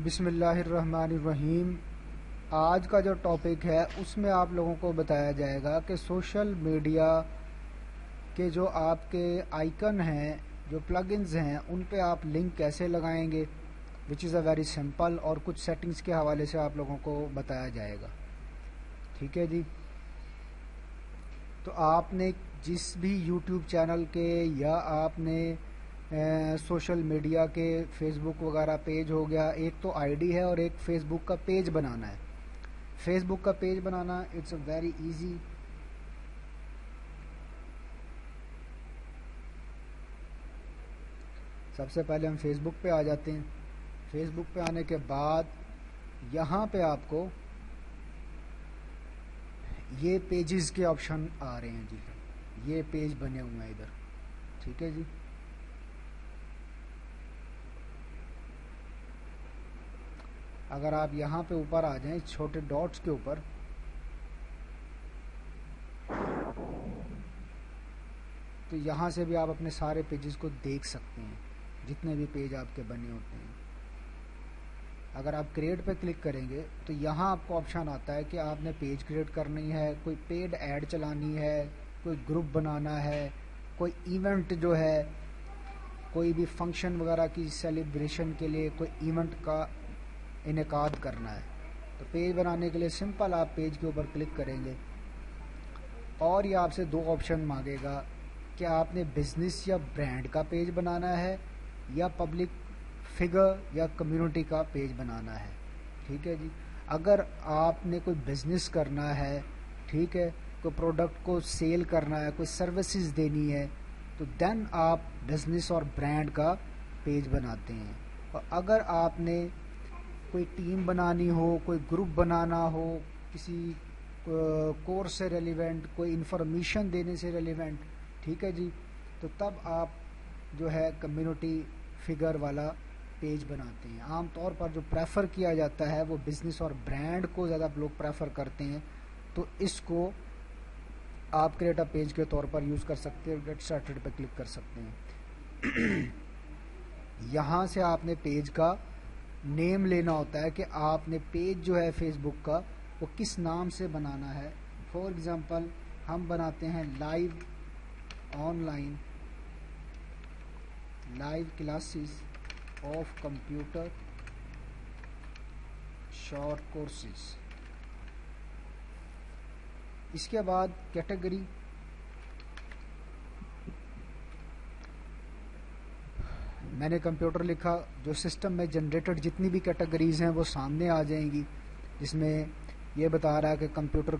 بسم اللہ الرحمن الرحیم۔ آج کا جو ٹاپک ہے اس میں آپ لوگوں کو بتایا جائے گا کہ سوشل میڈیا کے جو آپ کے آئیکن ہیں، جو پلگنز ہیں، ان پہ آپ لنک کیسے لگائیں گے، وچ از اے ویری سمپل، اور کچھ سیٹنگز کے حوالے سے آپ لوگوں کو بتایا جائے گا۔ ٹھیک ہے جی، تو آپ نے جس بھی یوٹیوب چینل کے یا آپ نے سوشل میڈیا کے فیس بک وغیرہ پیج ہو گیا، ایک تو آئی ڈی ہے اور ایک فیس بک کا پیج بنانا ہے۔ فیس بک کا پیج بنانا اٹس اے ویری ایزی۔ سب سے پہلے ہم فیس بک پہ آ جاتے ہیں۔ فیس بک پہ آنے کے بعد یہاں پہ آپ کو یہ پیجز کے آپشن آ رہے ہیں جی، یہ پیج بنے ہوئے ہیں ادھر۔ ٹھیک ہے جی، اگر آپ یہاں پہ اوپر آ جائیں چھوٹے ڈاٹس کے اوپر، تو یہاں سے بھی آپ اپنے سارے پیجز کو دیکھ سکتے ہیں، جتنے بھی پیج آپ کے بنے ہوتے ہیں۔ اگر آپ کریٹ پہ کلک کریں گے تو یہاں آپ کو آپشن آتا ہے کہ آپ نے پیج کریٹ کرنی ہے، کوئی پیڈ ایڈ چلانی ہے، کوئی گروپ بنانا ہے، کوئی ایونٹ جو ہے، کوئی بھی فنکشن وغیرہ کی سیلیبریشن کے لیے کوئی ایونٹ کا انعقاد کرنا ہے۔ تو پیج بنانے کے لیے سمپل آپ پیج کے اوپر کلک کریں گے اور یہ آپ سے دو آپشن مانگے گا کہ آپ نے بزنس یا برانڈ کا پیج بنانا ہے یا پبلک فگر یا کمیونٹی کا پیج بنانا ہے۔ ٹھیک ہے جی، اگر آپ نے کوئی بزنس کرنا ہے، ٹھیک ہے، کوئی پروڈکٹ کو سیل کرنا ہے، کوئی سروسز دینی ہے، تو دین آپ بزنس اور برانڈ کا پیج بناتے ہیں۔ اور اگر آپ نے کوئی ٹیم بنانی ہو، کوئی گروپ بنانا ہو، کسی کورس سے ریلیونٹ، کوئی انفارمیشن دینے سے ریلیونٹ، ٹھیک ہے جی، تو تب آپ جو ہے کمیونٹی فگر والا پیج بناتے ہیں۔ عام طور پر جو پریفر کیا جاتا ہے وہ بزنس اور برانڈ کو زیادہ لوگ پریفر کرتے ہیں، تو اس کو آپ کریٹ اے پیج کے طور پر یوز کر سکتے ہیں، گیٹ سٹارٹڈ پہ کلک کر سکتے ہیں۔ یہاں سے آپ نے پیج کا نیم لینا ہوتا ہے کہ آپ نے پیج جو ہے فیس بک کا وہ کس نام سے بنانا ہے۔ فار ایگزامپل ہم بناتے ہیں live classes of computer short courses. اس کے بعد کیٹیگری، میں نے کمپیوٹر لکھا، جو سسٹم میں جنریٹڈ جتنی بھی کیٹیگریز ہیں وہ سامنے آ جائیں گی، جس میں یہ بتا رہا ہے کہ کمپیوٹر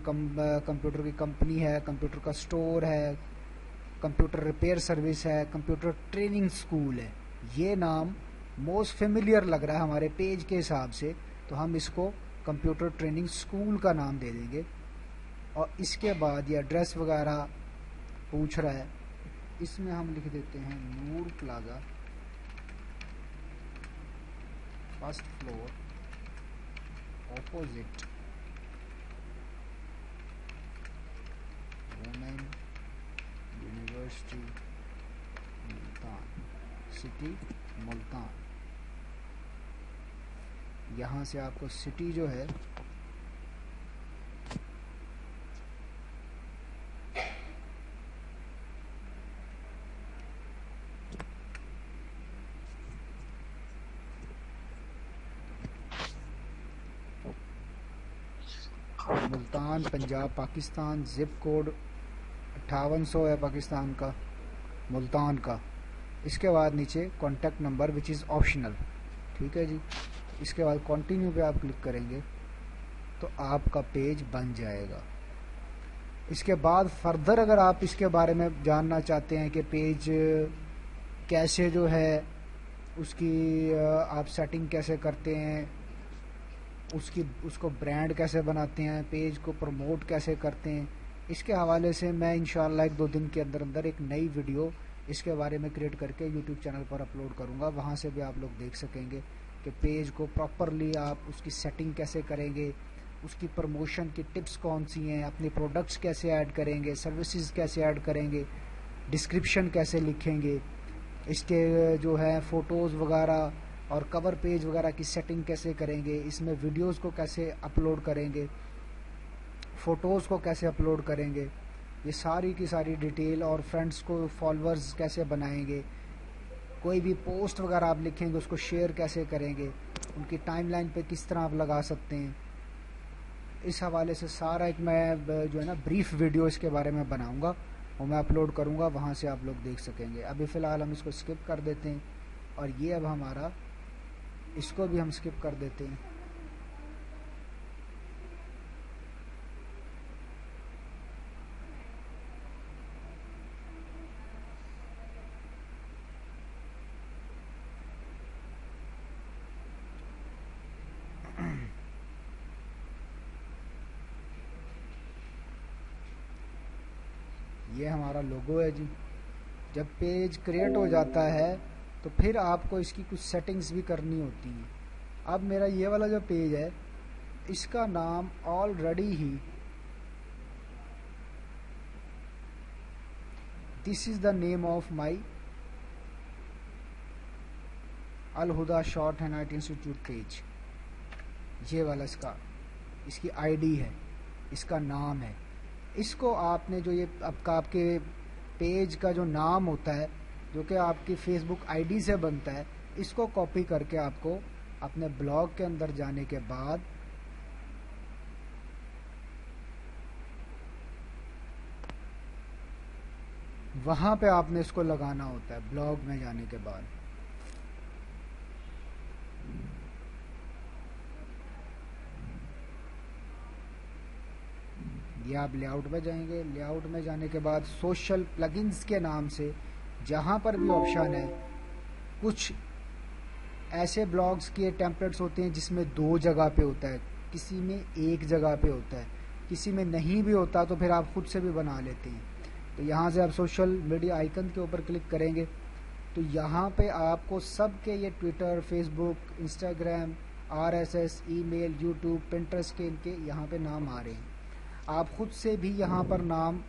کی کمپنی ہے، کمپیوٹر کا سٹور ہے، کمپیوٹر ریپیئر سروس ہے، کمپیوٹر ٹریننگ سکول ہے۔ یہ نام موسٹ فیملیئر لگ رہا ہے ہمارے پیج کے حساب سے، تو ہم اس کو کمپیوٹر ٹریننگ سکول کا نام دے دیں گے۔ اور اس کے بعد یہ ایڈریس وغیرہ پوچھ رہا ہے، اس میں ہم لکھ دیتے ہیں Noor plaza, first floor, opposite women university Multan, city Multan. یہاں سے آپ کو سٹی جو ہے ملتان، پنجاب، پاکستان، زپ کوڈ 5800 ہے پاکستان کا، ملتان کا۔ اس کے بعد نیچے contact number which is optional. ٹھیک ہے جی، اس کے بعد کنٹینیو پہ آپ کلک کریں گے تو آپ کا پیج بن جائے گا۔ اس کے بعد فردر اگر آپ اس کے بارے میں جاننا چاہتے ہیں کہ پیج کیسے جو ہے اس کی آپ سیٹنگ کیسے کرتے ہیں، اس کو برانڈ کیسے بناتے ہیں، پیج کو پروموٹ کیسے کرتے ہیں، اس کے حوالے سے میں انشاءاللہ 1-2 دن کے اندر ایک نئی ویڈیو اس کے بارے میں کریٹ کر کے یوٹیوب چینل پر اپلوڈ کروں گا۔ وہاں سے بھی آپ لوگ دیکھ سکیں گے کہ پیج کو پراپرلی آپ اس کی سیٹنگ کیسے کریں گے، اس کی پروموشن کی ٹپس کون سی ہیں، اپنے پروڈکٹس کیسے ایڈ کریں گے، سروسز کیسے ایڈ کریں گے، ڈسکرپشن کیسے لکھیں گے، اس کے جو ہے فوٹوز وغیرہ اور کور پیج وغیرہ کی سیٹنگ کیسے کریں گے، اس میں ویڈیوز کو کیسے اپلوڈ کریں گے، فوٹوز کو کیسے اپلوڈ کریں گے، یہ ساری کی ساری ڈیٹیل، اور فرینڈس کو فالوورز کیسے بنائیں گے، کوئی بھی پوسٹ وغیرہ آپ لکھیں گے اس کو شیئر کیسے کریں گے، ان کی ٹائم لائن پہ کس طرح آپ لگا سکتے ہیں، اس حوالے سے سارا ایک میں جو ہے نا بریف ویڈیو اس کے بارے میں بناؤں گا، وہ میں اپلوڈ کروں گا، وہاں سے آپ لوگ دیکھ سکیں گے۔ ابھی فی الحال ہم اس کو اسکپ کر دیتے ہیں، اور یہ اب ہمارا، اس کو بھی ہم اسکپ کر دیتے ہیں۔ یہ ہمارا لوگو ہے جی۔ جب پیج کریٹ ہو جاتا ہے تو پھر آپ کو اس کی کچھ سیٹنگز بھی کرنی ہوتی ہیں۔ اب میرا یہ والا جو پیج ہے اس کا نام آلریڈی ہی this is the name of my Alhuda shorthand art institute page, یہ والا اس کی آئی ڈی ہے، اس کا نام ہے۔ اس کو آپ نے جو یہ آپ کے پیج کا جو نام ہوتا ہے جو کہ آپ کی فیس بک آئی ڈی سے بنتا ہے، اس کو کاپی کر کے آپ کو اپنے بلاگ کے اندر جانے کے بعد وہاں پہ آپ نے اس کو لگانا ہوتا ہے بلاگ میں جانے کے بعد۔ یہ آپ لے آؤٹ میں جائیں گے، لے آؤٹ میں جانے کے بعد سوشل پلگنز کے نام سے جہاں پر بھی آپشن ہے، کچھ ایسے بلاگز کے ٹیمپلیٹس ہوتے ہیں جس میں 2 جگہ پہ ہوتا ہے، کسی میں 1 جگہ پہ ہوتا ہے، کسی میں نہیں بھی ہوتا تو پھر آپ خود سے بھی بنا لیتے ہیں۔ تو یہاں سے آپ سوشل میڈیا آئیکن کے اوپر کلک کریں گے تو یہاں پہ آپ کو سب کے یہ ٹویٹر، فیس بک، انسٹاگرام، RSS، ای میل، یوٹیوب، پنٹرسٹ کے ان کے یہاں پہ نام آ رہے ہیں۔ آپ خود سے بھی یہاں پر نام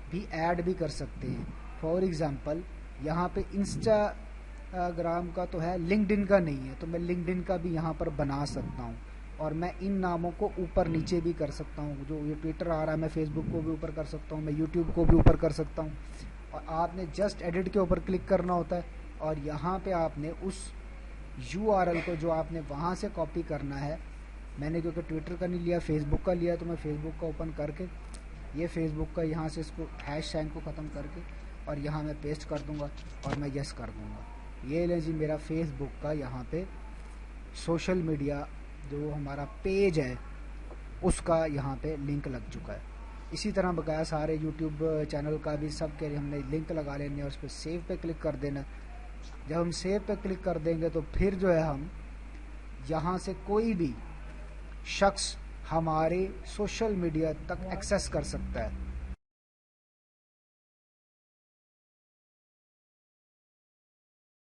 بھی ایڈ بھی کر سکتے ہیں۔ فار ایگزامپل یہاں پہ انسٹاگرام کا تو ہے، لنکڈ ان کا نہیں ہے، تو میں لنکڈ ان کا بھی یہاں پر بنا سکتا ہوں، اور میں ان ناموں کو اوپر نیچے بھی کر سکتا ہوں۔ جو یہ ٹویٹر آ رہا ہے میں فیس بک کو بھی اوپر کر سکتا ہوں، میں یوٹیوب کو بھی اوپر کر سکتا ہوں، اور آپ نے جسٹ ایڈٹ کے اوپر کلک کرنا ہوتا ہے، اور یہاں پہ آپ نے اس URL کو جو آپ نے وہاں سے کاپی کرنا ہے، میں نے کیونکہ ٹویٹر کا نہیں لیا، فیس بک کا لیا، تو میں فیس بک کا اوپن کر کے یہ فیس بک کا یہاں سے اس کو ہیش سائن کو ختم کر کے اور یہاں میں پیسٹ کر دوں گا اور میں یس کر دوں گا۔ یہ لیں جی میرا فیس بک کا یہاں پہ سوشل میڈیا جو ہمارا پیج ہے اس کا یہاں پہ لنک لگ چکا ہے۔ اسی طرح بقایا سارے یوٹیوب چینل کا بھی سب کے لیے ہم نے لنک لگا لینے اور اس پہ سیو پہ کلک کر دینا۔ جب ہم سیو پہ کلک کر دیں گے تو پھر جو ہے ہم یہاں سے کوئی بھی شخص ہمارے سوشل میڈیا تک ایکسیس کر سکتا ہے۔